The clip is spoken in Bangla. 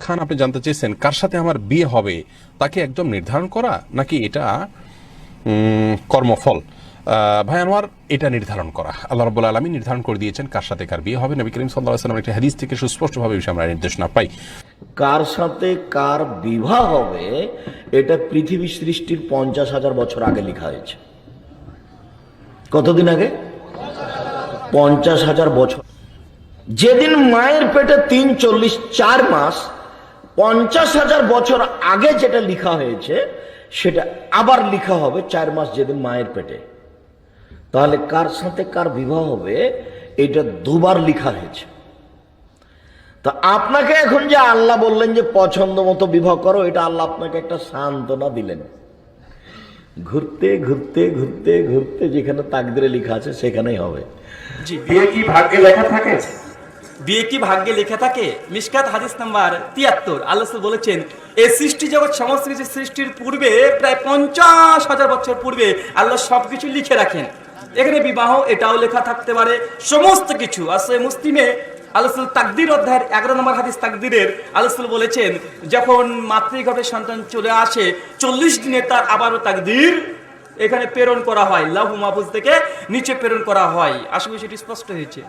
খান, আপনি জানতে চেয়েছেন কার সাথে আমার বিয়ে হবে তাকে একদম নির্ধারণ করা নাকি এটা কর্মফল? ভাই আনোয়ার, এটা নির্ধারণ করা। আল্লাহ রাব্বুল আলামিন নির্ধারণ করে দিয়েছেন কার সাথে কার বিয়ে হবে। নবী করিম সাল্লাল্লাহু আলাইহি ওয়াসাল্লাম একটি হাদিস থেকে সুস্পষ্টভাবে বিষয়ে আমরা নির্দেশনা পাই। কার সাথে কার বিবাহ হবে এটা পৃথিবী সৃষ্টির 50,000 বছর আগে লেখা হয়েছে। কতদিন আগে? 50,000 বছর। যেদিন মায়ের পেটে 4 মাস, 50,000 বছর আগে যেটা লেখা হয়েছে সেটা আবার লেখা হবে 4 মাস যেদিন মায়ের পেটে। তাহলে কার সাথে কার বিবাহ হবে এটা দুবার লেখা হয়েছে। তা আপনাকে এখন যে আল্লাহ বললেন যে পছন্দ মতো বিবাহ করো, এটা আল্লাহ আপনাকে একটা সান্ত্বনা দিলেন। ঘুরতে ঘুরতে ঘুরতে ঘুরতে যেখানে তাকদিরে লেখা আছে সেখানেই হবে। জি, বিয়ে কি ভাগ্যে লেখা থাকে? বিয়ে কি ভাগ্যে লেখা থাকে? মিশকাত হাদিস নাম্বার 73, আল্লাহ রাসূল বলেছেন এই সৃষ্টি জগৎ সমস্ত কিছু সৃষ্টির পূর্বে প্রায় 50,000 বছর পূর্বে আল্লাহ সবকিছু লিখে রাখেন। এখানে বিবাহ এটাও লেখা থাকতে পারে, সমস্ত কিছু আছে। মুসলিমে আল্লাহ রাসূল তাকদীর অধ্যায়ের 11 নম্বর হাদিস তাকদীরের আল্লাহ রাসূল বলেছেন যখন মাতৃগর্ভে সন্তান চলে আসে 40 দিনে তার আবারও তাকদীর এখানে প্রেরণ করা হয়, লাউহ মাহফুজ থেকে নিচে প্রেরণ করা হয়। আশা করি সেটি স্পষ্ট হয়েছে।